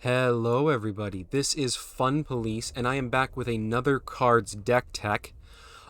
Hello everybody, this is Fun Police, and I am back with another Cards deck tech.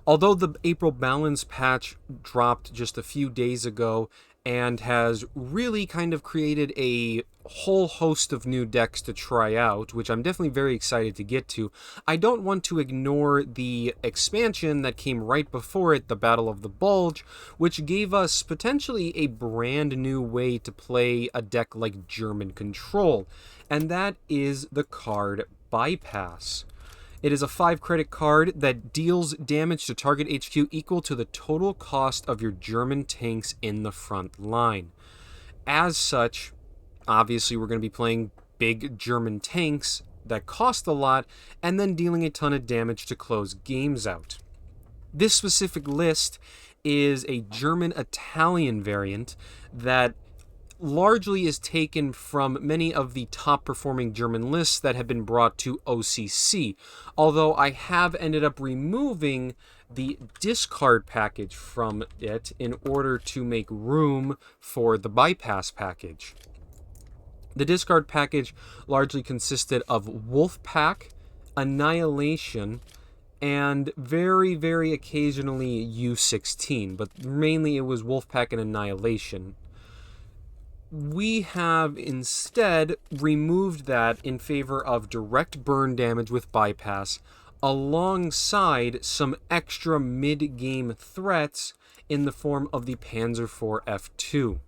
Although the April balance patch dropped just a few days ago and has really kind of created a whole host of new decks to try out, which I'm definitely very excited to get to, I don't want to ignore the expansion that came right before it, the Battle of the Bulge, which gave us potentially a brand new way to play a deck like German Control, and that is the card Bypass. It is a 5-credit card that deals damage to target HQ equal to the total cost of your German tanks in the front line. As such, obviously we're going to be playing big German tanks that cost a lot and then dealing a ton of damage to close games out. This specific list is a German-Italian variant that largely is taken from many of the top performing German lists that have been brought to OCC, although I have ended up removing the discard package from it in order to make room for the bypass package. The discard package largely consisted of Wolfpack, Annihilation, and very, very occasionally U16, but mainly it was Wolfpack and Annihilation. We have instead removed that in favor of direct burn damage with bypass, alongside some extra mid-game threats in the form of the Panzer IV F2.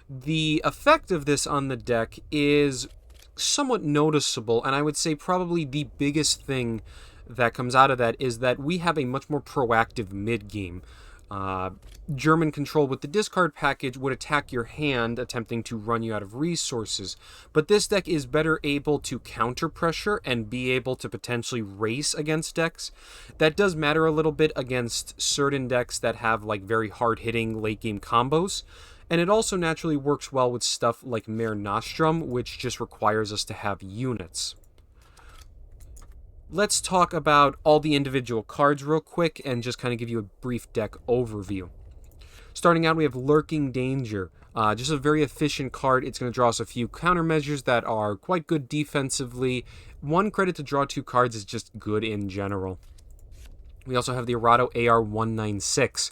The effect of this on the deck is somewhat noticeable, and I would say probably the biggest thing that comes out of that is that we have a much more proactive mid-game. German Control with the discard package would attack your hand, attempting to run you out of resources, but this deck is better able to counter pressure and be able to potentially race against decks. That does matter a little bit against certain decks that have like very hard-hitting late-game combos, and it also naturally works well with stuff like MARE Nostrum, which just requires us to have units. Let's talk about all the individual cards real quick and just kind of give you a brief deck overview. Starting out, we have Lurking Danger. Just a very efficient card. It's going to draw us a few countermeasures that are quite good defensively. 1 credit to draw 2 cards is just good in general. We also have the ARADO AR 196.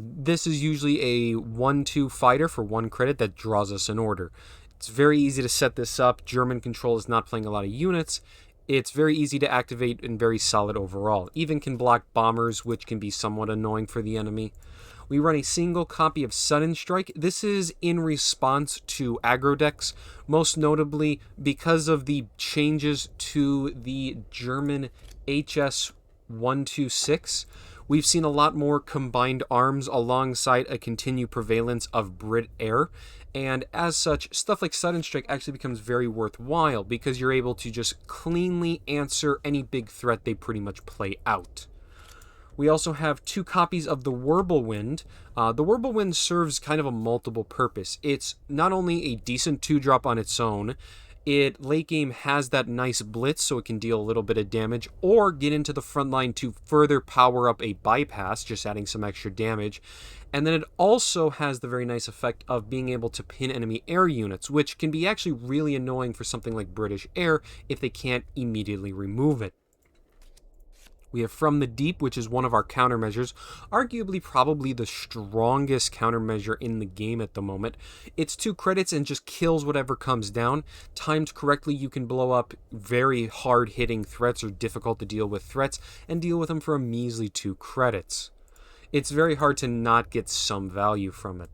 This is usually a 1-2 fighter for 1 credit that draws us an order. It's very easy to set this up. German Control is not playing a lot of units. It's very easy to activate and very solid overall. Even can block bombers, which can be somewhat annoying for the enemy. We run a single copy of Sudden Strike. This is in response to aggro decks, most notably because of the changes to the German HS 126. We've seen a lot more combined arms alongside a continued prevalence of Brit Air, and as such, stuff like Sudden Strike actually becomes very worthwhile because you're able to just cleanly answer any big threat they pretty much play out. We also have 2 copies of the WIRBELWIND. The WIRBELWIND serves kind of a multiple purpose. It's not only a decent 2-drop on its own, it late game has that nice blitz so it can deal a little bit of damage or get into the front line to further power up a bypass, just adding some extra damage. And then it also has the very nice effect of being able to pin enemy air units, which can be actually really annoying for something like British Air if they can't immediately remove it. We have From the Deep, which is one of our countermeasures, arguably probably the strongest countermeasure in the game at the moment. It's 2 credits and just kills whatever comes down. Timed correctly, you can blow up very hard-hitting threats or difficult to deal with threats and deal with them for a measly 2 credits. It's very hard to not get some value from it.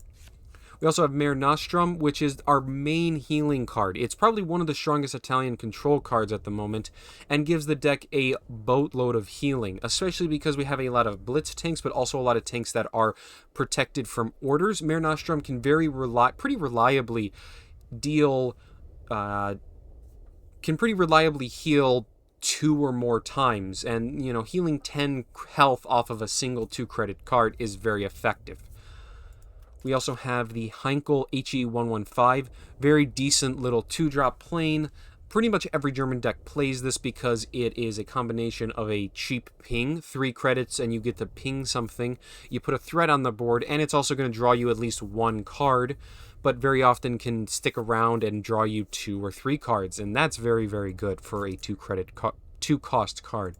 We also have MARE Nostrum, which is our main healing card. It's probably one of the strongest Italian control cards at the moment and gives the deck a boatload of healing, especially because we have a lot of blitz tanks, but also a lot of tanks that are protected from orders. MARE Nostrum can pretty reliably heal 2 or more times, and healing 10 health off of a single 2-credit card is very effective. We also have the HEINKEL HE 115, very decent little 2-drop plane. Pretty much every German deck plays this because it is a combination of a cheap ping, 3 credits, and you get to ping something. You put a threat on the board, and it's also going to draw you at least 1 card. but very often can stick around and draw you 2 or 3 cards, and that's very, very good for a 2-cost card.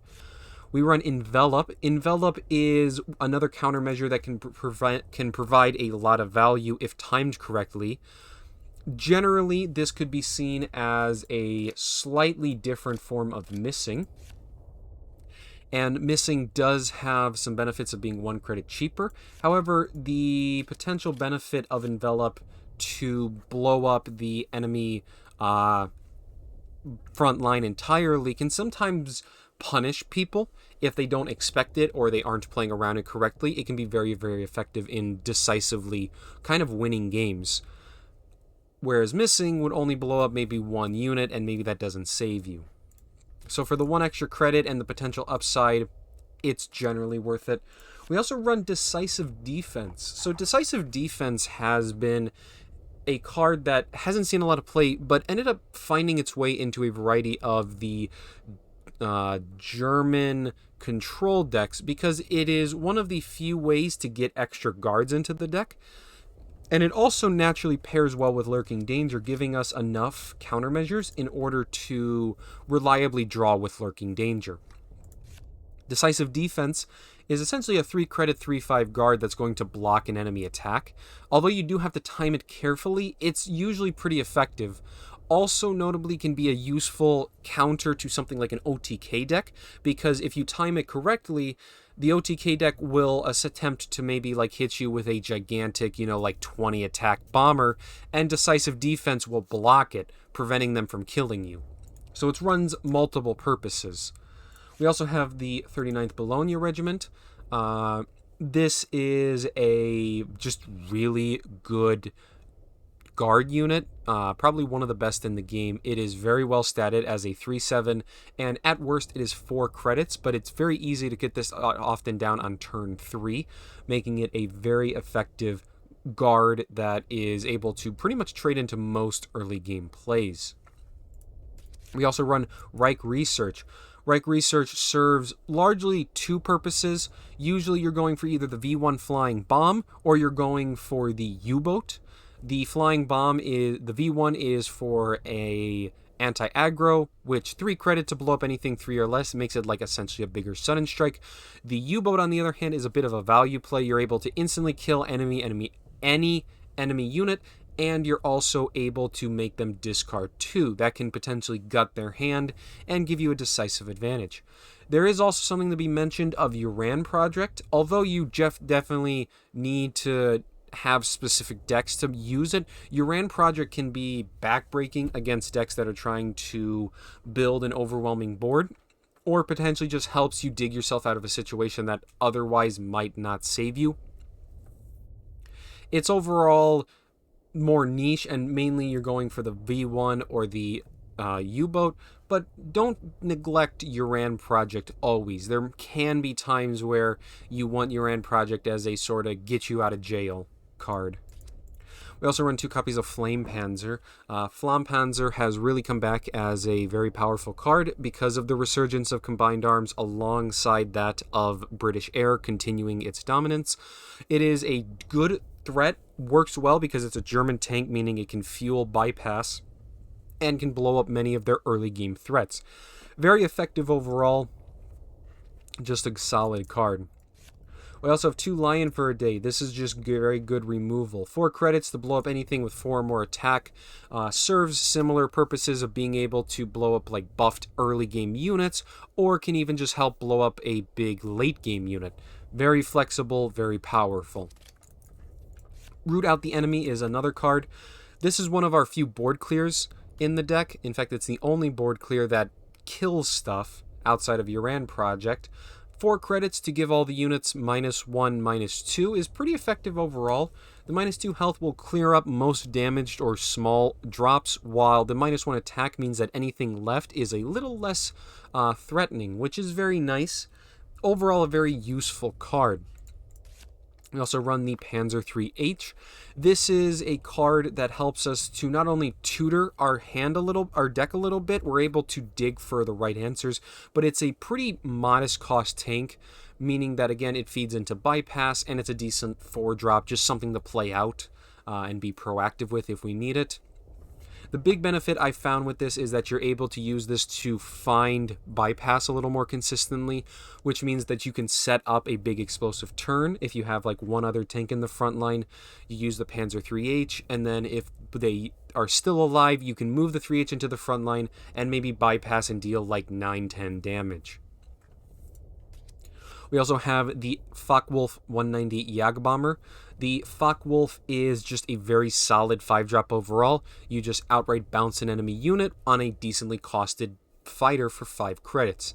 We run Envelop. Envelop is another countermeasure that can provide a lot of value if timed correctly. Generally, this could be seen as a slightly different form of missing. And missing does have some benefits of being 1 credit cheaper. However, the potential benefit of Envelop to blow up the enemy front line entirely can sometimes punish people if they don't expect it or they aren't playing around it correctly. It can be very, very effective in decisively kind of winning games. Whereas missing would only blow up maybe 1 unit, and maybe that doesn't save you. So for the 1 extra credit and the potential upside, it's generally worth it. We also run Decisive Defense. So Decisive Defense has been a card that hasn't seen a lot of play, but ended up finding its way into a variety of the German control decks, because it is one of the few ways to get extra guards into the deck. And it also naturally pairs well with Lurking Danger, giving us enough countermeasures in order to reliably draw with Lurking Danger. Decisive Defense is essentially a 3-credit 3/5 guard that's going to block an enemy attack. Although you do have to time it carefully, it's usually pretty effective. Also notably can be a useful counter to something like an OTK deck, because if you time it correctly, the OTK deck will attempt to maybe like hit you with a gigantic, like 20 attack bomber, and Decisive Defense will block it, preventing them from killing you. So it runs multiple purposes. We also have the 39th Bologna Regiment. This is a just really good guard unit, probably one of the best in the game. It is very well statted as a 3/7, and at worst it is 4 credits, but it's very easy to get this often down on turn 3, making it a very effective guard that is able to pretty much trade into most early game plays. We also run REICH RESEARCH. REICH RESEARCH serves largely 2 purposes. Usually you're going for either the V1 flying bomb or you're going for the U-boat. The flying bomb the V1 is for a anti-aggro, which 3 credit to blow up anything 3 or less makes it like essentially a bigger sudden strike. The U-boat, on the other hand, is a bit of a value play. You're able to instantly kill any enemy unit, and you're also able to make them discard 2. That can potentially gut their hand and give you a decisive advantage. There is also something to be mentioned of Uran Project. Although you definitely need to have specific decks to use it, Uran Project can be backbreaking against decks that are trying to build an overwhelming board, or potentially just helps you dig yourself out of a situation that otherwise might not save you. It's overall more niche, and mainly you're going for the V1 or the U-boat, but don't neglect Uran Project always. There can be times where you want Uran Project as a sort of get you out of jail card. We also run 2 copies of FLAMMPANZER. FLAMMPANZER has really come back as a very powerful card because of the resurgence of combined arms alongside that of British Air continuing its dominance. It is a good threat, works well because it's a German tank, meaning it can fuel bypass and can blow up many of their early game threats. Very effective overall, just a solid card. We also have 2 Lion for a Day. This is just very good removal. 4 credits to blow up anything with 4 or more attack. Serves similar purposes of being able to blow up like buffed early game units, or can even just help blow up a big late game unit. Very flexible, very powerful. Root Out the Enemy is another card. This is one of our few board clears in the deck. In fact, it's the only board clear that kills stuff outside of Uran Project. 4 credits to give all the units -1, -2 is pretty effective overall. The -2 health will clear up most damaged or small drops, while the -1 attack means that anything left is a little less threatening, which is very nice. Overall, a very useful card. We also run the PANZER III-H. This is a card that helps us to not only tutor our deck a little bit, we're able to dig for the right answers, but it's a pretty modest cost tank, meaning that again it feeds into bypass and it's a decent 4-drop, just something to play out. and be proactive with if we need it. The big benefit I found with this is that you're able to use this to find bypass a little more consistently, which means that you can set up a big explosive turn. If you have like one other tank in the front line, you use the Panzer III-H, and then if they are still alive, you can move the 3H into the front line and maybe bypass and deal like 9-10 damage. We also have the Focke-Wulf 190 Jagdbomber. The Focke-Wulf is just a very solid 5-drop overall. You just outright bounce an enemy unit on a decently costed fighter for 5 credits.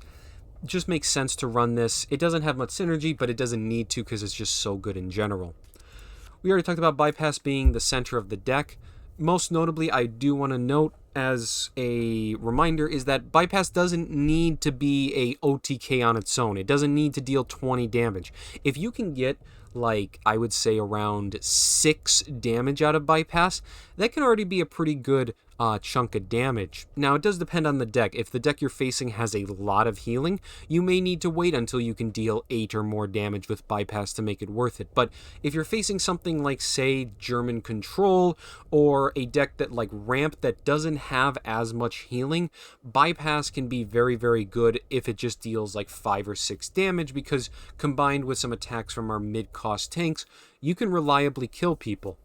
It just makes sense to run this. It doesn't have much synergy, but it doesn't need to because it's just so good in general. We already talked about bypass being the center of the deck. Most notably, I do want to note as a reminder is that bypass doesn't need to be a OTK on its own. It doesn't need to deal 20 damage. If you can get, like, I would say around 6 damage out of bypass, that can already be a pretty good chunk of damage. Now, it does depend on the deck. If the deck you're facing has a lot of healing, you may need to wait until you can deal 8 or more damage with bypass to make it worth it. But if you're facing something like, say, German control, or a deck that like ramp that doesn't have as much healing, bypass can be very, very good if it just deals like 5 or 6 damage, because combined with some attacks from our mid-cost tanks, you can reliably kill people.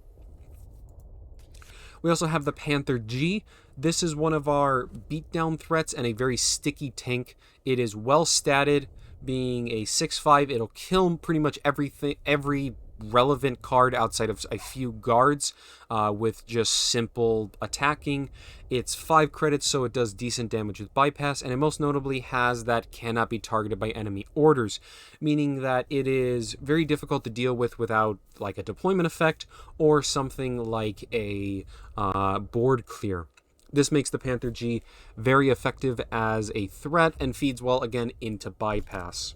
We also have the Panther G. This is one of our beatdown threats and a very sticky tank. It is well statted, being a 6/5. It'll kill pretty much every relevant card outside of a few guards with just simple attacking. It's 5 credits, so it does decent damage with bypass, and it most notably has that cannot be targeted by enemy orders, meaning that it is very difficult to deal with without like a deployment effect or something like a board clear. This makes the Panther G very effective as a threat and feeds well again into bypass.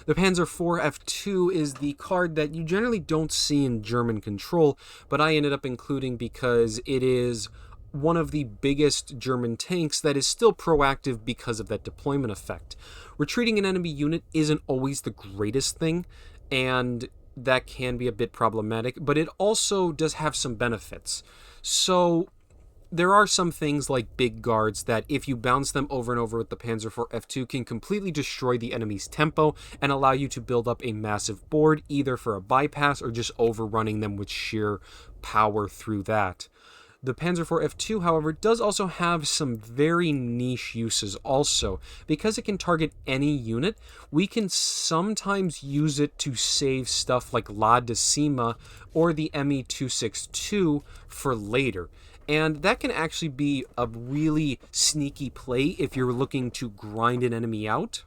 The Panzer IV F2 is the card that you generally don't see in German control, but I ended up including because it is one of the biggest German tanks that is still proactive because of that deployment effect. Retreating an enemy unit isn't always the greatest thing, and that can be a bit problematic, but it also does have some benefits. So there are some things like big guards that if you bounce them over and over with the Panzer IV F2 can completely destroy the enemy's tempo and allow you to build up a massive board either for a bypass or just overrunning them with sheer power through that. The Panzer IV F2, however, does also have some very niche uses also. Because it can target any unit, we can sometimes use it to save stuff like La DECIMA or the ME262 for later. And that can actually be a really sneaky play if you're looking to grind an enemy out,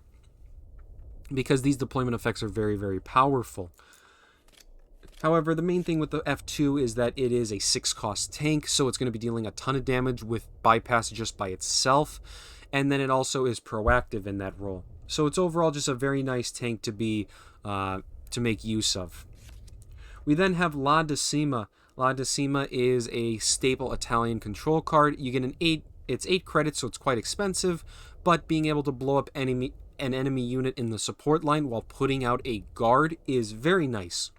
because these deployment effects are very, very powerful. However, the main thing with the F2 is that it is a 6-cost tank, so it's going to be dealing a ton of damage with bypass just by itself, and then it also is proactive in that role. So it's overall just a very nice tank to be to make use of. We then have La DECIMA. La DECIMA is a staple Italian control card. You get it's 8 credits, so it's quite expensive, but being able to blow up an enemy unit in the support line while putting out a guard is very nice.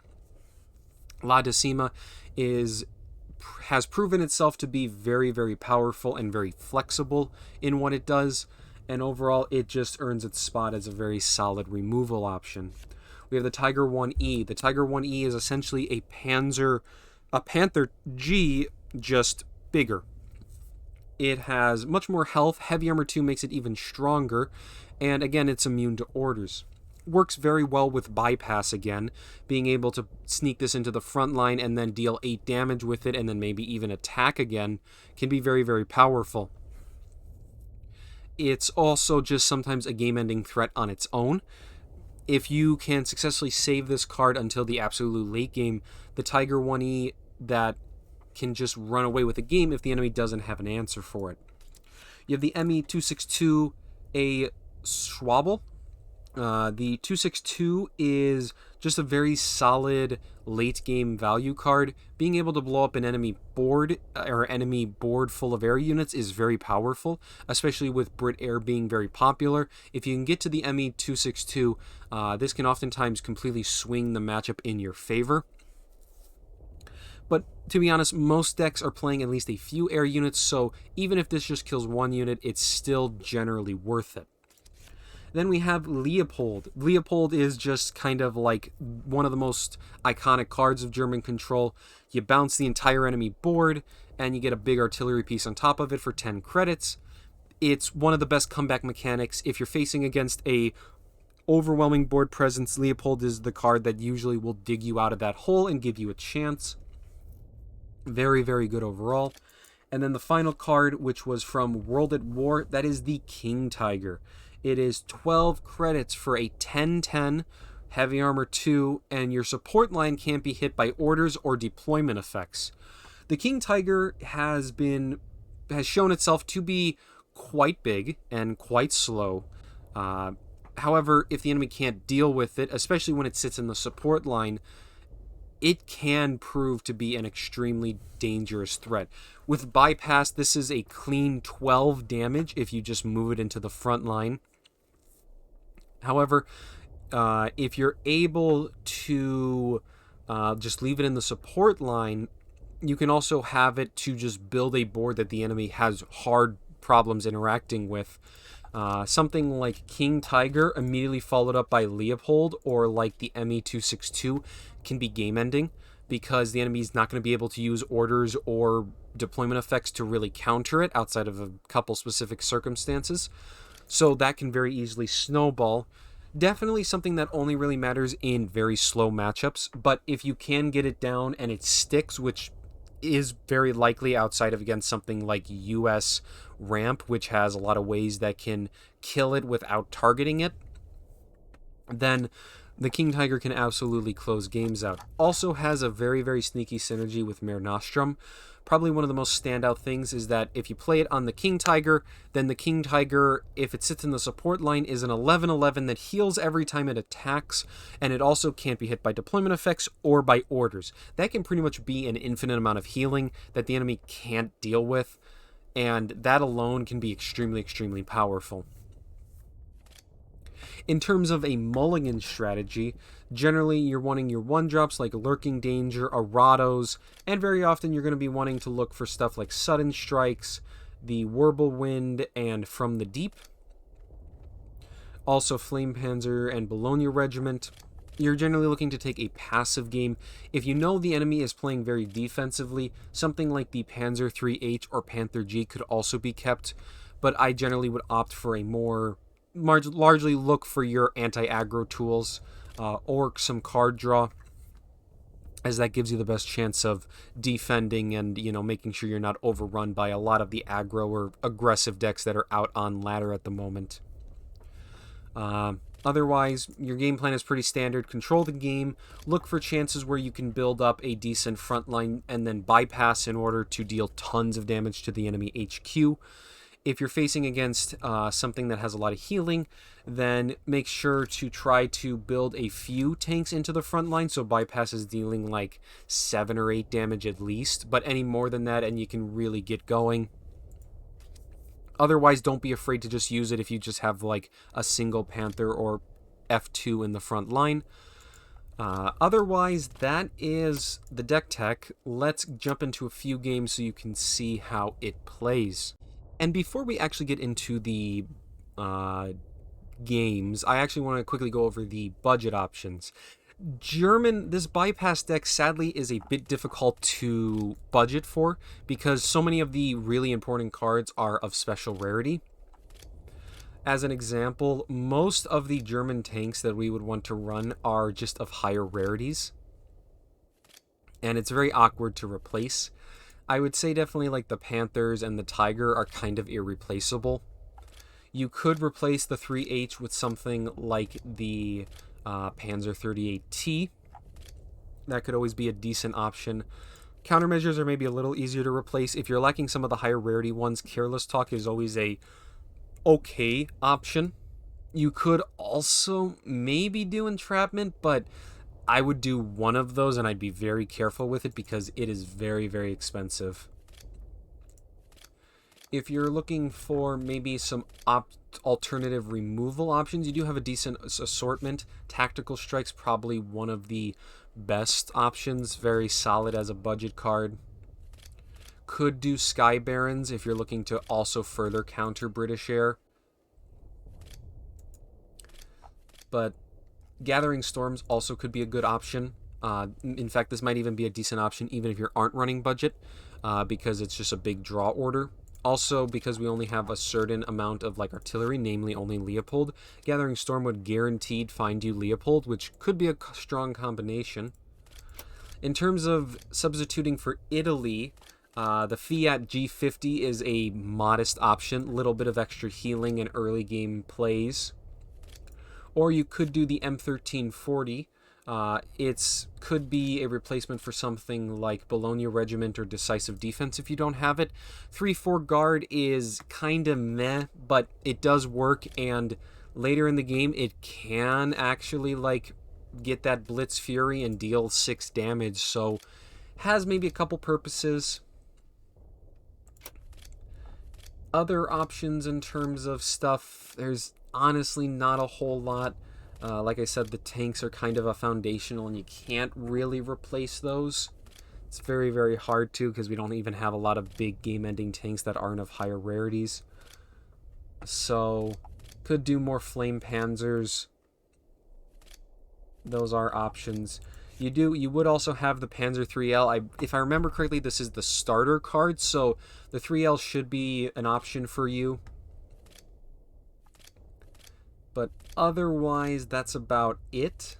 La DECIMA has proven itself to be very, very powerful and very flexible in what it does, and overall it just earns its spot as a very solid removal option. We have the Tiger 1E. The Tiger 1E is essentially a Panther G, just bigger. It has much more health. Heavy Armor 2 makes it even stronger, and again, it's immune to orders. Works very well with bypass again, being able to sneak this into the front line and then deal 8 damage with it and then maybe even attack again can be very, very powerful. It's also just sometimes a game-ending threat on its own. If you can successfully save this card until the absolute late game, the Tiger 1E that can just run away with the game if the enemy doesn't have an answer for it. You have the ME262, a SCHWALBE. The 262 is just a very solid late game value card. Being able to blow up an enemy board or enemy board full of air units is very powerful, especially with Brit Air being very popular. If you can get to the ME262, this can oftentimes completely swing the matchup in your favor. But to be honest, most decks are playing at least a few air units, so even if this just kills one unit, it's still generally worth it. Then we have Leopold. Leopold is just kind of like one of the most iconic cards of German control. You bounce the entire enemy board, and you get a big artillery piece on top of it for 10 credits. It's one of the best comeback mechanics. If you're facing against a overwhelming board presence, Leopold is the card that usually will dig you out of that hole and give you a chance. Very, very good overall. And then the final card, which was from World at War, that is the King Tiger. It is 12 credits for a 10-10, heavy armor 2, and your support line can't be hit by orders or deployment effects. The King Tiger has shown itself to be quite big and quite slow. However, if the enemy can't deal with it, especially when it sits in the support line, it can prove to be an extremely dangerous threat. With bypass, this is a clean 12 damage if you just move it into the front line. However, if you're able to just leave it in the support line, you can also have it to just build a board that the enemy has hard problems interacting with. Something like King Tiger immediately followed up by Leopold, or like the ME262, can be game ending because the enemy is not going to be able to use orders or deployment effects to really counter it outside of a couple specific circumstances. So that can very easily snowball. Definitely something that only really matters in very slow matchups, but if you can get it down and it sticks, which is very likely outside of against something like US Ramp, which has a lot of ways that can kill it without targeting it, then the King Tiger can absolutely close games out. Also has a very, very sneaky synergy with MARE NOSTRUM. Probably one of the most standout things is that if you play it on the King Tiger, then the King Tiger, if it sits in the support line, is an 11/11 that heals every time it attacks, and it also can't be hit by deployment effects or by orders. That can pretty much be an infinite amount of healing that the enemy can't deal with, and that alone can be extremely, extremely powerful. In terms of a mulligan strategy, generally you're wanting your 1-drops like Lurking Danger, ARADOs, and very often you're going to be wanting to look for stuff like Sudden Strikes, the WIRBELWIND, and From the Deep. Also FLAMMPANZER and Bologna Regiment. You're generally looking to take a passive game. If you know the enemy is playing very defensively, something like the PANZER III-H or PANTHER G could also be kept, but I generally would opt for a more largely look for your anti-aggro tools or some card draw, as that gives you the best chance of defending and, you know, making sure you're not overrun by a lot of the aggro or aggressive decks that are out on ladder at the moment. Otherwise, your game plan is pretty standard. Control the game, look for chances where you can build up a decent front line, and then bypass in order to deal tons of damage to the enemy HQ. If you're facing against something that has a lot of healing, then make sure to try to build a few tanks into the front line, so bypass is dealing like 7 or 8 damage at least, but any more than that and you can really get going. Otherwise, don't be afraid to just use it if you just have like a single Panther or F2 in the front line. Otherwise, that is the deck tech. Let's jump into a few games so you can see how it plays. And before we actually get into the games, I actually want to quickly go over the budget options. This bypass deck sadly is a bit difficult to budget for because so many of the really important cards are of special rarity. As an example, most of the German tanks that we would want to run are just of higher rarities, and it's very awkward to replace. I would say definitely like the Panthers and the Tiger are kind of irreplaceable. You could replace the 3H with something like the PANZER III-H. That could always be a decent option. Countermeasures are maybe a little easier to replace. If you're lacking some of the higher rarity ones, Careless Talk is always a okay option. You could also maybe do Entrapment, but I would do one of those and I'd be very careful with it because it is very, very expensive. If you're looking for maybe some alternative removal options, you do have a decent assortment. Tactical Strike's probably one of the best options, very solid as a budget card. Could do Sky Barons if you're looking to also further counter British Air. But Gathering Storms also could be a good option. In fact, this might even be a decent option even if you aren't running budget, because it's just a big draw order. Also, because we only have a certain amount of like artillery, namely only Leopold, Gathering Storm would guaranteed find you Leopold, which could be a strong combination. In terms of substituting for Italy, the Fiat G50 is a modest option, little bit of extra healing in early game plays. Or you could do the M1340. It could be a replacement for something like Bologna Regiment or Decisive Defense if you don't have it. 3-4 Guard is kind of meh, but it does work, and later in the game it can actually like get that Blitz Fury and deal 6 damage, so has maybe a couple purposes. Other options in terms of stuff, there's honestly not a whole lot. Like I said, the tanks are kind of a foundational, and you can't really replace those. It's very, very hard to, because we don't even have a lot of big game-ending tanks that aren't of higher rarities. So, could do more Flame Panzers. Those are options. You would also have the Panzer III-L. If I remember correctly, this is the starter card, so the 3L should be an option for you. But otherwise, that's about it.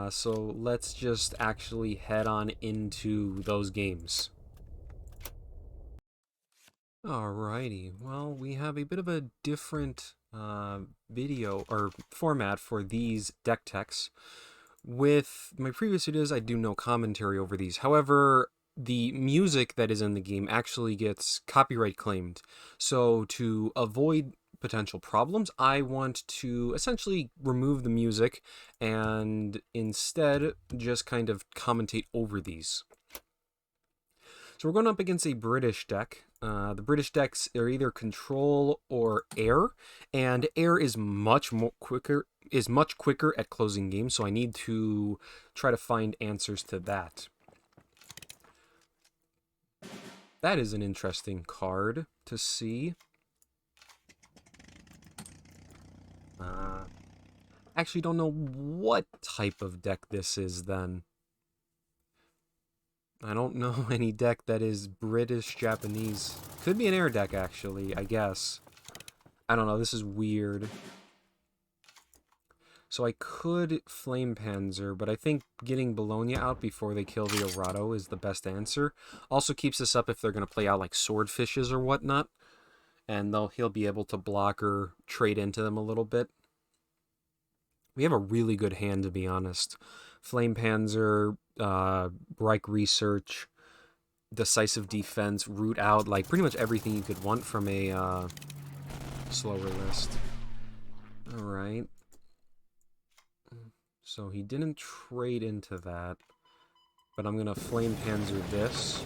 So let's just actually head on into those games. Alrighty, well, we have a bit of a different video or format for these deck techs. With my previous videos, I do no commentary over these. However, the music that is in the game actually gets copyright claimed. So to avoid potential problems, I want to essentially remove the music and instead just kind of commentate over these. So we're going up against a British deck. The British decks are either control or air, and air is much quicker at closing games, so I need to try to find answers to that. That is an interesting card to see. Actually don't know what type of deck this is then. I don't know any deck that is British-Japanese. Could be an air deck, actually, I guess. I don't know, this is weird. So I could Flame Panzer, but I think getting Bologna out before they kill the ARADO is the best answer. Also keeps us up if they're going to play out like Swordfishes or whatnot. And he'll be able to block or trade into them a little bit. We have a really good hand, to be honest. Flame Panzer, REICH RESEARCH, Decisive Defense, Root Out, like pretty much everything you could want from a slower list. Alright. So he didn't trade into that, but I'm going to Flame Panzer this,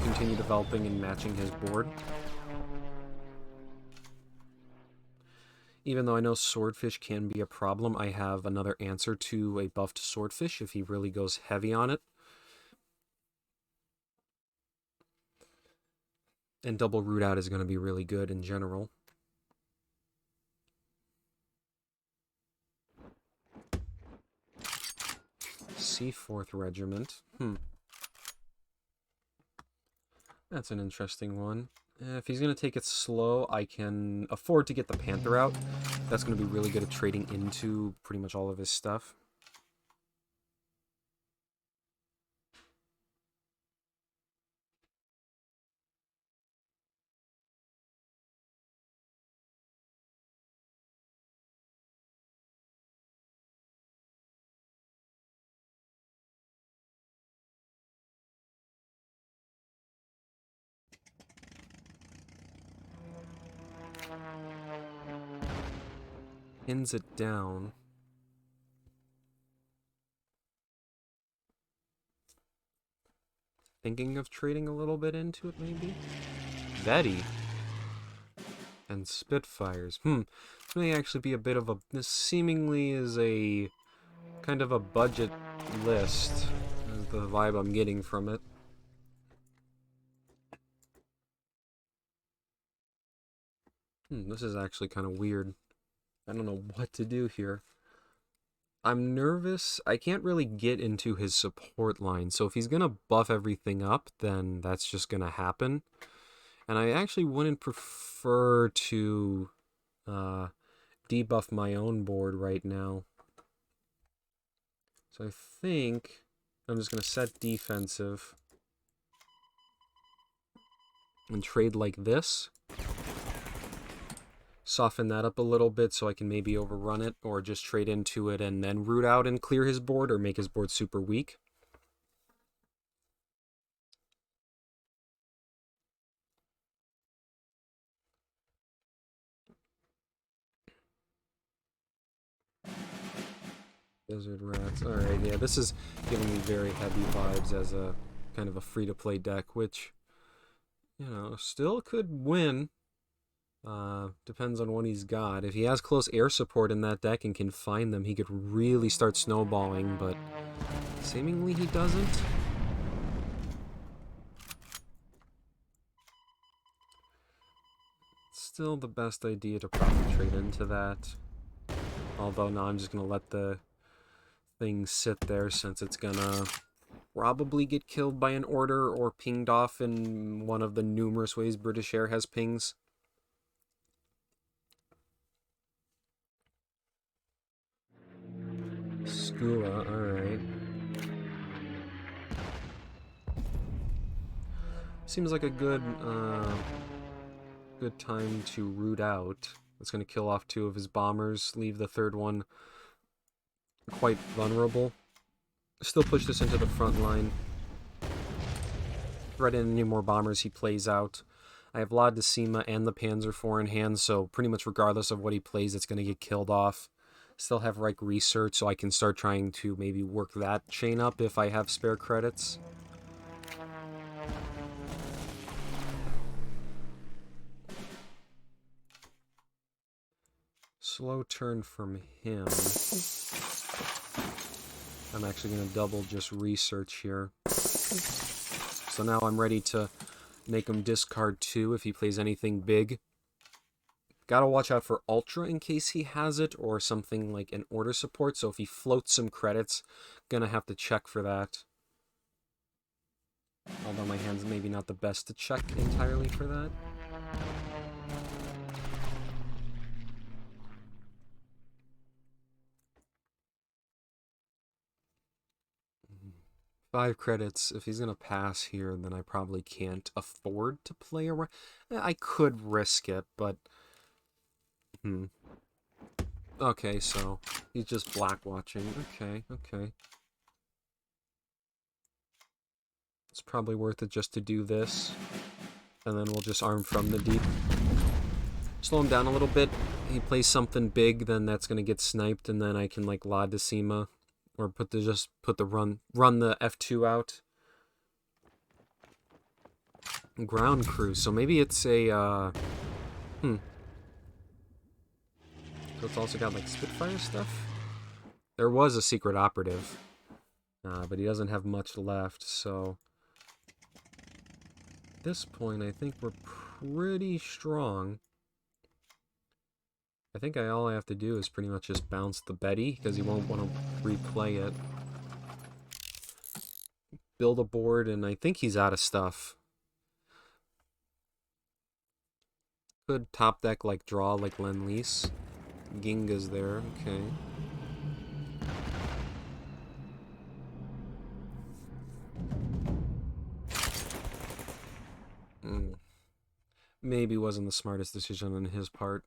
continue developing and matching his board. Even though I know Swordfish can be a problem, I have another answer to a buffed Swordfish if he really goes heavy on it. And double Root Out is going to be really good in general. Seaforth Regiment. That's an interesting one. If he's going to take it slow, I can afford to get the Panther out. That's going to be really good at trading into pretty much all of his stuff. Pins it down. Thinking of trading a little bit into it, maybe? Betty. And Spitfires. This may actually be a bit of a... This seemingly is a kind of a budget list, is the vibe I'm getting from it. This is actually kind of weird. I don't know what to do here. I'm nervous. I can't really get into his support line, so if he's gonna buff everything up, then that's just gonna happen. And I actually wouldn't prefer to debuff my own board right now. So I think I'm just gonna set defensive and trade like this. Soften that up a little bit so I can maybe overrun it, or just trade into it and then root out and clear his board, or make his board super weak. Desert Rats. Alright, yeah, this is giving me very heavy vibes as a kind of a free-to-play deck, which, you know, still could win. Depends on what he's got. If he has close air support in that deck and can find them, he could really start snowballing, but seemingly he doesn't. Still the best idea to probably trade into that. Although now I'm just going to let the thing sit there, since it's going to probably get killed by an order or pinged off in one of the numerous ways British Air has pings. Skua, alright. Seems like a good time to root out. It's going to kill off 2 of his bombers, leave the 3rd one quite vulnerable. Still push this into the front line. Thread in any more bombers he plays out. I have La DECIMA and the Panzer IV in hand, so pretty much regardless of what he plays, it's going to get killed off. Still have REICH RESEARCH, so I can start trying to maybe work that chain up if I have spare credits. Slow turn from him. I'm actually going to double just research here. So now I'm ready to make him discard 2 if he plays anything big. Gotta watch out for Ultra in case he has it, or something like an order support, so if he floats some credits, gonna have to check for that. Although my hand's maybe not the best to check entirely for that. Five credits. If he's gonna pass here, then I probably can't afford to play around. I could risk it, but okay, so he's just black watching. Okay. It's probably worth it just to do this, and then we'll just arm from the deep. Slow him down a little bit. He plays something big, then that's gonna get sniped, and then I can like La DECIMA, or run the F2 out. Ground crew. So maybe it's a So it's also got like Spitfire stuff. There was a secret operative, but he doesn't have much left. So at this point, I think we're pretty strong. I think all I have to do is pretty much just bounce the Betty, because he won't want to replay it. Build a board, and I think he's out of stuff. Could top deck like draw like Lend-Lease. Ginga's there, okay. Maybe wasn't the smartest decision on his part.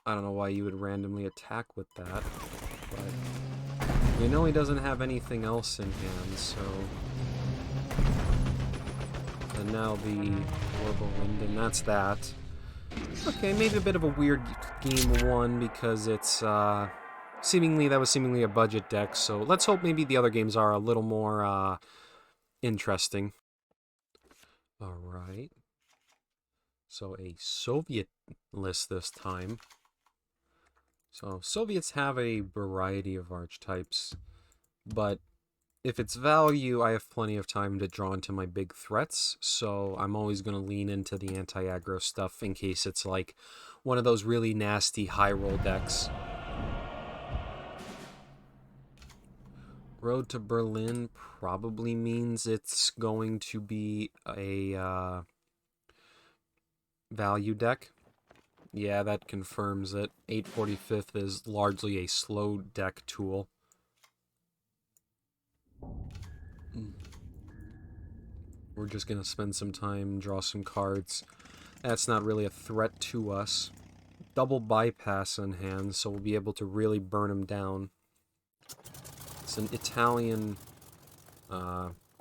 I don't know why you would randomly attack with that, but we know he doesn't have anything else in hand, so... And now the WIRBELWIND, and that's that. Okay, maybe a bit of a weird game 1, because it's, seemingly a budget deck, so let's hope maybe the other games are a little more, interesting. Alright. So a Soviet list this time. So Soviets have a variety of archetypes, but if it's value, I have plenty of time to draw into my big threats, so I'm always going to lean into the anti-aggro stuff in case it's like one of those really nasty high roll decks. Road to Berlin probably means it's going to be a value deck. Yeah, that confirms it. 845th is largely a slow deck tool. We're just going to spend some time, draw some cards. That's not really a threat to us. Double bypass in hand, so we'll be able to really burn him down. It's an Italian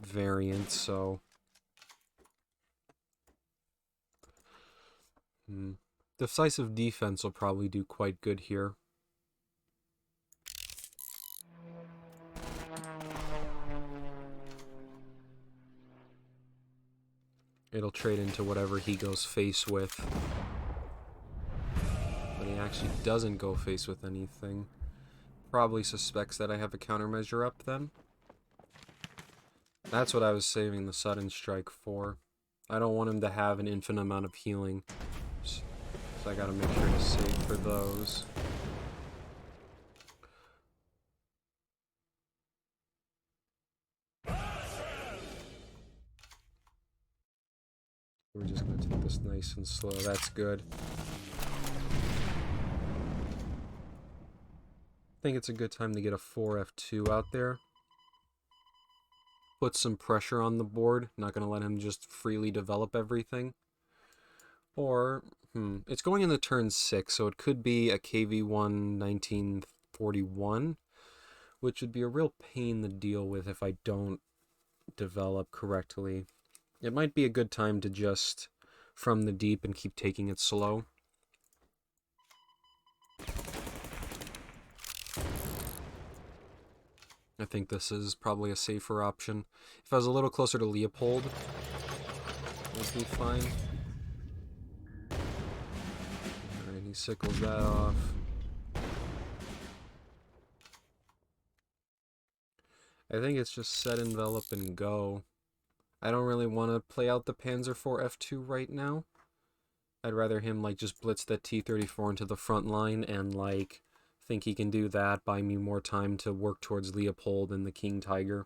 variant, so... Decisive defense will probably do quite good here. It'll trade into whatever he goes face with. But he actually doesn't go face with anything. Probably suspects that I have a countermeasure up then. That's what I was saving the sudden strike for. I don't want him to have an infinite amount of healing. So I gotta make sure to save for those. We're just gonna take this nice and slow. That's good. I think it's a good time to get a 4 F2 out there. Put some pressure on the board. Not going to let him just freely develop everything. Or, it's going into turn 6, so it could be a KV1 1941, which would be a real pain to deal with if I don't develop correctly. It might be a good time to just from the deep and keep taking it slow. I think this is probably a safer option. If I was a little closer to Leopold, it would be fine. Alright, he sickles that off. I think it's just set, envelop, and go. I don't really want to play out the Panzer IV F2 right now. I'd rather him like just blitz that T-34 into the front line and like think he can do that, buy me more time to work towards Leopold and the King Tiger.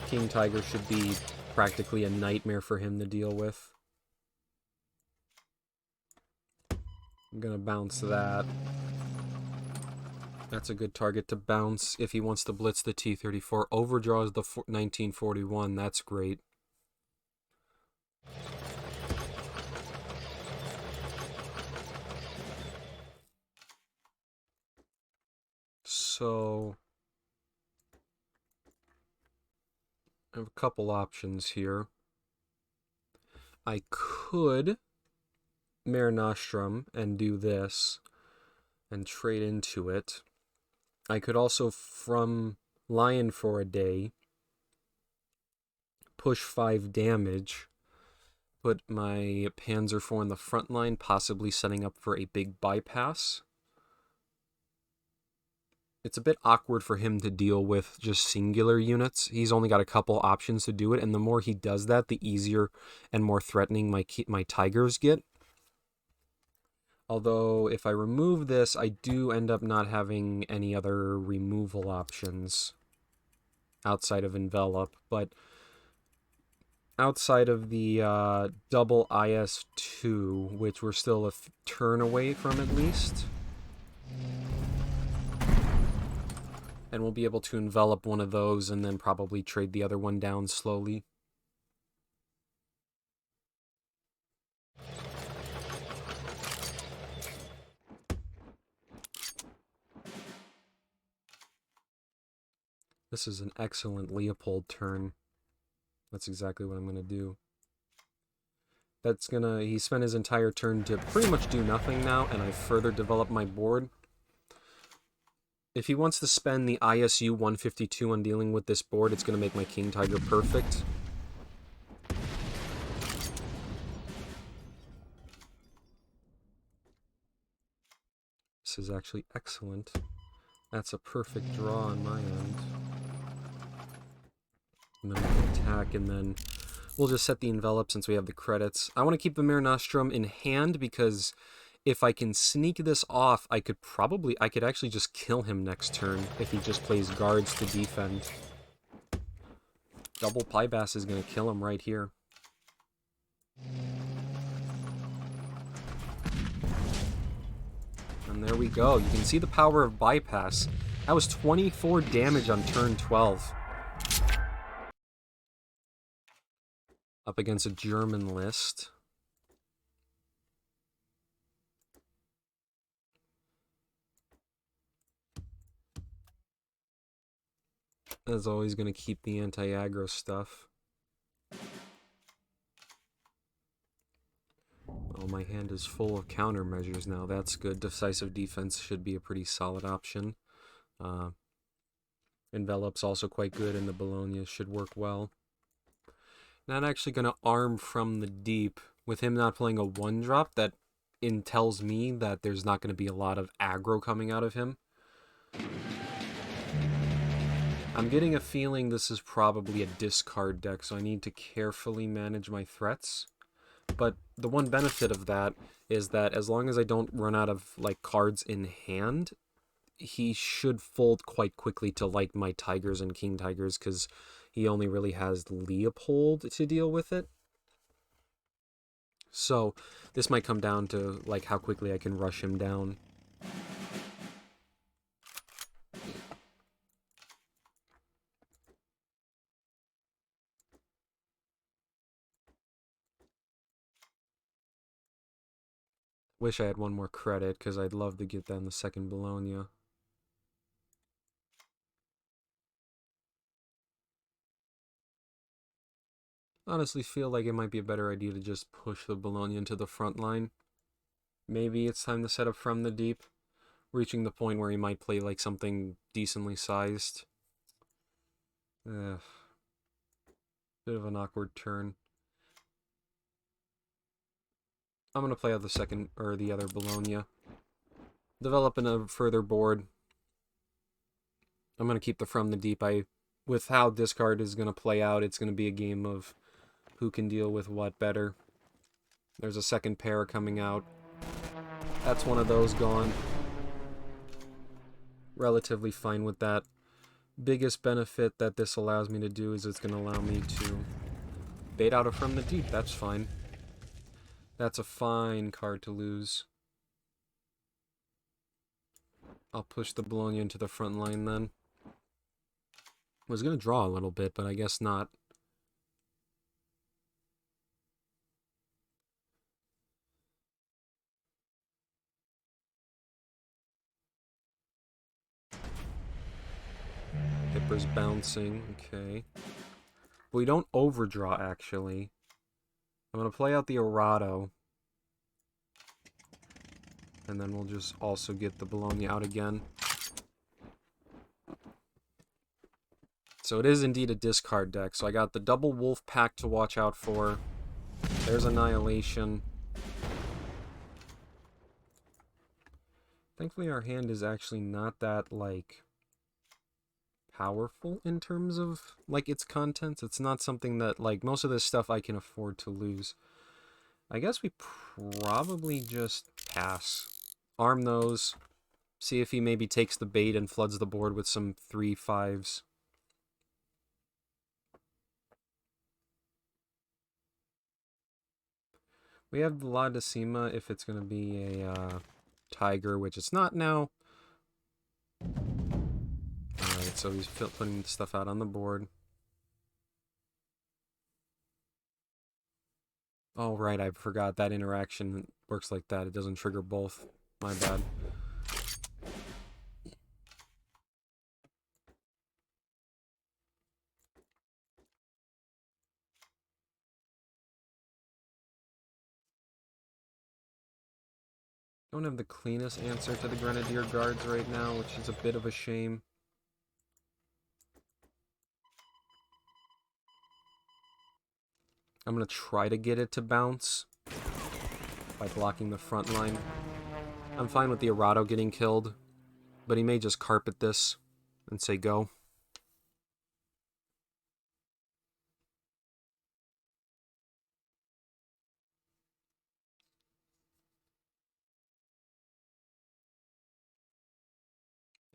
King Tiger should be practically a nightmare for him to deal with. I'm gonna bounce that. That's a good target to bounce if he wants to blitz the T-34. Overdraws the 1941, that's great. So, I have a couple options here. I could Mare Nostrum and do this and trade into it. I could also, from Lion for a day, push 5 damage, put my Panzer IV in the front line, possibly setting up for a big bypass. It's a bit awkward for him to deal with just singular units. He's only got a couple options to do it, and the more he does that, the easier and more threatening my Tigers get. Although, if I remove this, I do end up not having any other removal options outside of Envelop, but outside of the double IS-2, which we're still a turn away from at least, and we'll be able to envelop one of those and then probably trade the other one down slowly. This is an excellent Leopold turn. That's exactly what I'm going to do. He spent his entire turn to pretty much do nothing now, and I further developed my board. If he wants to spend the ISU 152 on dealing with this board, it's going to make my King Tiger perfect. This is actually excellent. That's a perfect draw on my end. And then we'll attack, and then we'll just set the envelope since we have the credits. I want to keep the Mare Nostrum in hand because if I can sneak this off, I could actually just kill him next turn if he just plays guards to defend. Double Pybass is going to kill him right here. And there we go. You can see the power of bypass. That was 24 damage on turn 12. Up against a German list. As always, going to keep the anti-aggro stuff. Oh, my hand is full of countermeasures now. That's good. Decisive defense should be a pretty solid option. Envelop's also quite good, and the Bologna should work well. Not actually going to arm from the deep. With him not playing a 1-drop, that tells me that there's not going to be a lot of aggro coming out of him. I'm getting a feeling this is probably a discard deck, so I need to carefully manage my threats. But the one benefit of that is that as long as I don't run out of like cards in hand, he should fold quite quickly to like my Tigers and King Tigers, because he only really has Leopold to deal with it. So this might come down to like how quickly I can rush him down. Wish I had one more credit, because I'd love to get down the second Bologna. Honestly feel like it might be a better idea to just push the Bologna into the front line. Maybe it's time to set up from the deep, reaching the point where he might play like something decently sized. Bit of an awkward turn. I'm going to play out the second, or the other Bologna. Developing a further board. I'm going to keep the from the deep. With how this card is going to play out, it's going to be a game of who can deal with what better. There's a second pair coming out. That's one of those gone. Relatively fine with that. Biggest benefit that this allows me to do is it's going to allow me to bait out a from the deep. That's fine. That's a fine card to lose. I'll push the Bologna into the front line then. Was going to draw a little bit, but I guess not. Hipper's bouncing, okay. We don't overdraw, actually. I'm going to play out the ARADO. And then we'll just also get the Bologna out again. So it is indeed a discard deck. So I got the double Wolf Pack to watch out for. There's Annihilation. Thankfully our hand is actually not that, like, powerful in terms of, like, its contents. It's not something that, like, most of this stuff I can afford to lose. I guess we probably just pass. Arm those. See if he maybe takes the bait and floods the board with some 3/5s. We have the La Decima if it's going to be a Tiger, which it's not now. Alright, so he's putting stuff out on the board. Oh, right, I forgot that interaction works like that. It doesn't trigger both. My bad. Don't have the cleanest answer to the Grenadier Guards right now, which is a bit of a shame. I'm going to try to get it to bounce by blocking the front line. I'm fine with the ARADO getting killed, but he may just carpet this and say go.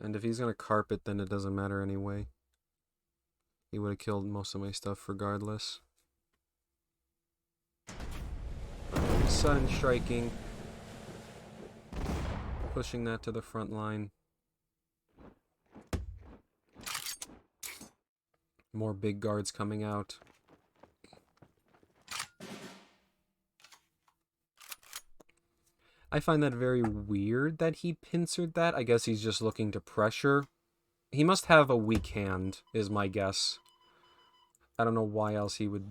And if he's going to carpet, then it doesn't matter anyway. He would have killed most of my stuff regardless. Sudden striking. Pushing that to the front line. More big guards coming out. I find that very weird that he pincered that. I guess he's just looking to pressure. He must have a weak hand, is my guess. I don't know why else he would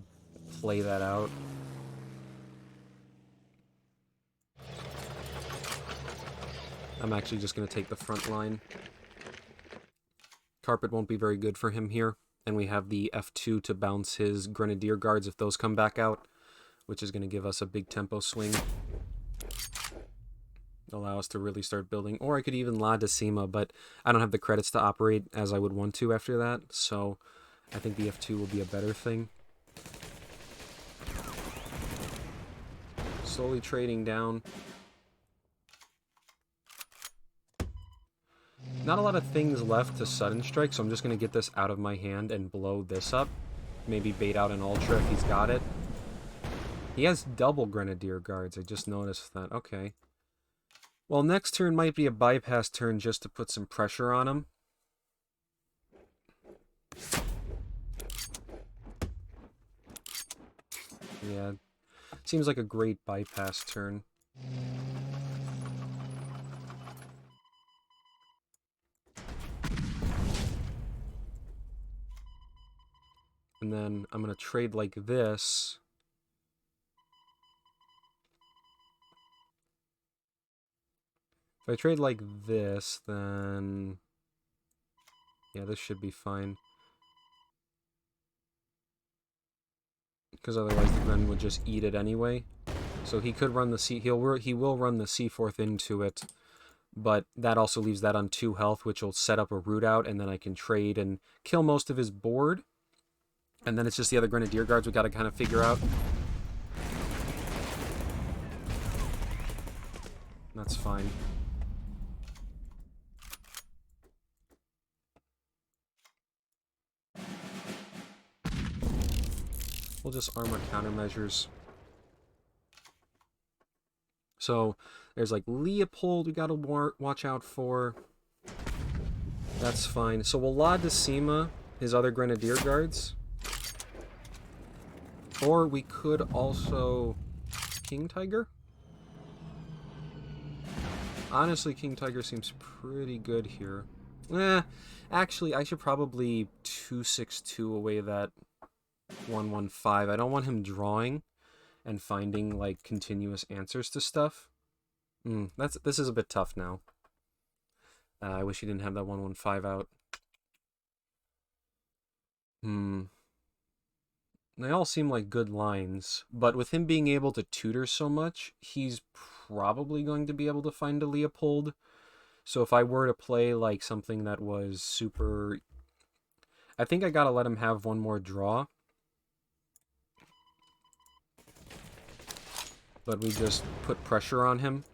play that out. I'm actually just going to take the front line. Carpet won't be very good for him here. And we have the F2 to bounce his Grenadier Guards if those come back out, which is going to give us a big tempo swing. Allow us to really start building. Or I could even La DECIMA, but I don't have the credits to operate as I would want to after that. So I think the F2 will be a better thing. Slowly trading down. Not a lot of things left to sudden strike, so I'm just going to get this out of my hand and blow this up. Maybe bait out an Ultra if he's got it. He has double Grenadier Guards, I just noticed that. Okay. Well, next turn might be a bypass turn just to put some pressure on him. Yeah, seems like a great bypass turn. And then I'm going to trade like this. If I trade like this, then... yeah, this should be fine. Because otherwise the Gren would just eat it anyway. So he could run the C... he will run the C4th into it. But that also leaves that on 2 health, which will set up a root out, and then I can trade and kill most of his board. And then it's just the other Grenadier Guards we got to kind of figure out. That's fine. We'll just armor countermeasures. So there's like Leopold we got to watch out for. That's fine. So we'll La DECIMA his other Grenadier Guards. Or we could also King Tiger. Honestly, King Tiger seems pretty good here. Actually, I should probably 262 away that 115. I don't want him drawing and finding like continuous answers to stuff. This is a bit tough now. I wish he didn't have that 115 out. They all seem like good lines, but with him being able to tutor so much, he's probably going to be able to find a Leopold. So if I were to play like something that was super... I think I gotta let him have one more draw. But we just put pressure on him.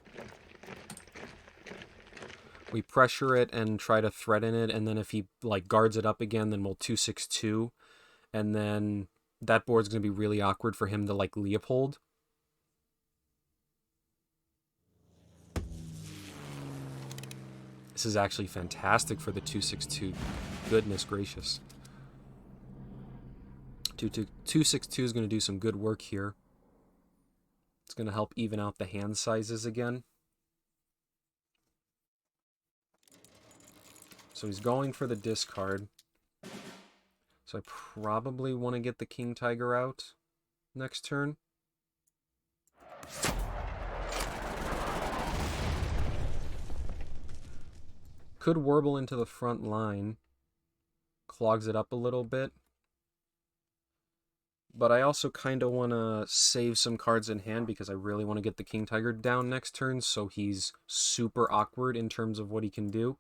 We pressure it and try to threaten it, and then if he like guards it up again, then we'll 262, and then that board's going to be really awkward for him to like Leopold. This is actually fantastic for the 262. Goodness gracious. 262 is going to do some good work here. It's going to help even out the hand sizes again. So he's going for the discard. So I probably want to get the King Tiger out next turn. Could warble into the front line. Clogs it up a little bit. But I also kind of want to save some cards in hand because I really want to get the King Tiger down next turn, so he's super awkward in terms of what he can do.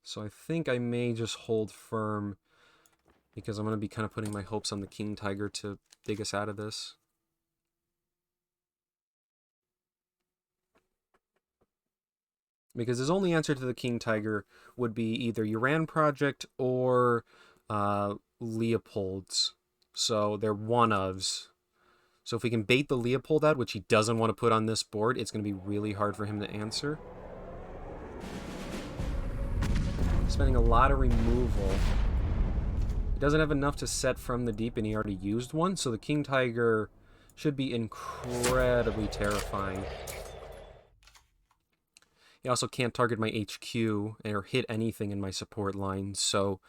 So I think I may just hold firm because I'm going to be kind of putting my hopes on the King Tiger to dig us out of this. Because his only answer to the King Tiger would be either Uran Project or Leopold's. So they're one-ofs. So if we can bait the Leopold out, which he doesn't want to put on this board, it's going to be really hard for him to answer. Spending a lot of removal. He doesn't have enough to set from the deep, and he already used one, so the King Tiger should be incredibly terrifying. He also can't target my HQ or hit anything in my support line, so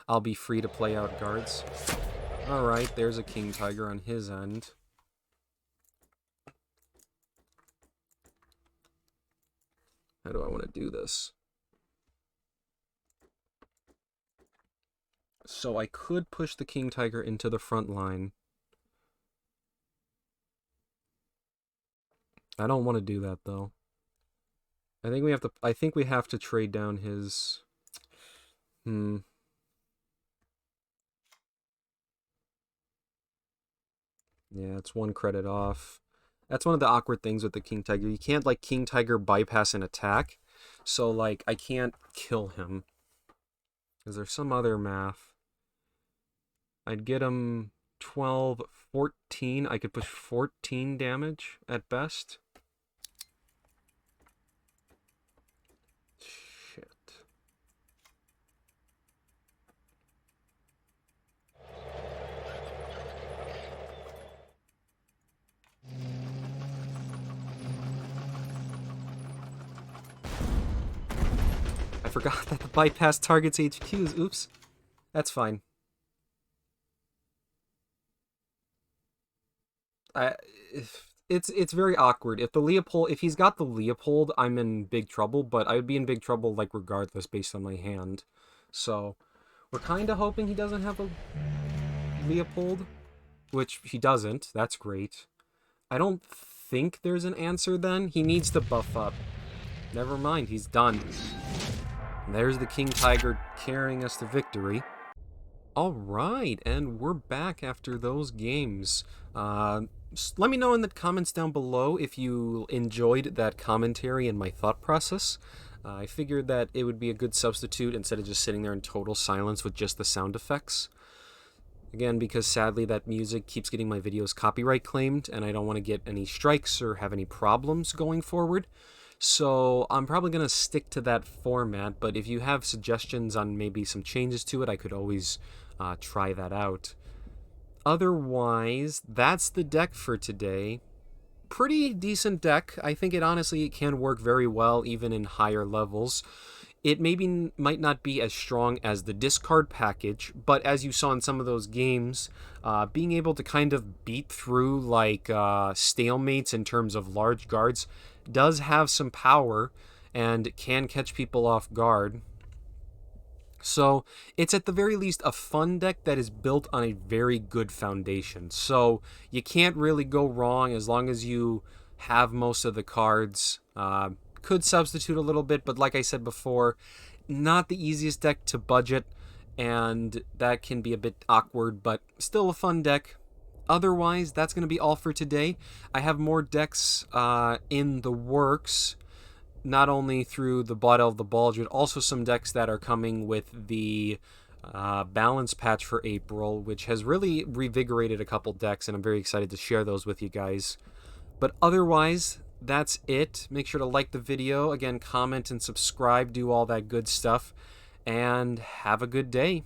I'll be free to play out guards. Alright, there's a King Tiger on his end. How do I want to do this? So I could push the King Tiger into the front line. I don't want to do that though. I think we have to trade down his Yeah, it's one credit off. That's one of the awkward things with the King Tiger. You can't like King Tiger bypass an attack. So like I can't kill him. Is there some other math? I'd get him 12, 14. I could push 14 damage at best. Shit. I forgot that the bypass targets HQs. Oops. That's fine. It's very awkward. If he's got the Leopold, I'm in big trouble, but I would be in big trouble like regardless based on my hand. So we're kind of hoping he doesn't have a Leopold, which he doesn't. That's great. I don't think there's an answer then. He needs to buff up. Never mind, he's done. And there's the King Tiger carrying us to victory. Alright, and we're back after those games. Let me know in the comments down below if you enjoyed that commentary and my thought process. I figured that it would be a good substitute instead of just sitting there in total silence with just the sound effects. Again, because sadly that music keeps getting my videos copyright claimed, and I don't want to get any strikes or have any problems going forward. So I'm probably going to stick to that format, but if you have suggestions on maybe some changes to it, I could always try that out. Otherwise, that's the deck for today. Pretty decent deck. I think it honestly can work very well even in higher levels. It might not be as strong as the discard package, but as you saw in some of those games, being able to kind of beat through like stalemates in terms of large guards does have some power and can catch people off guard. So it's at the very least a fun deck that is built on a very good foundation. So you can't really go wrong as long as you have most of the cards. Could substitute a little bit, but like I said before, not the easiest deck to budget, and that can be a bit awkward, but still a fun deck. Otherwise, that's going to be all for today. I have more decks in the works, not only through the Bot of the Bulge, but also some decks that are coming with the balance patch for April, which has really revigorated a couple decks, and I'm very excited to share those with you guys. But otherwise, that's it. Make sure to like the video. Again, comment and subscribe, do all that good stuff, and have a good day.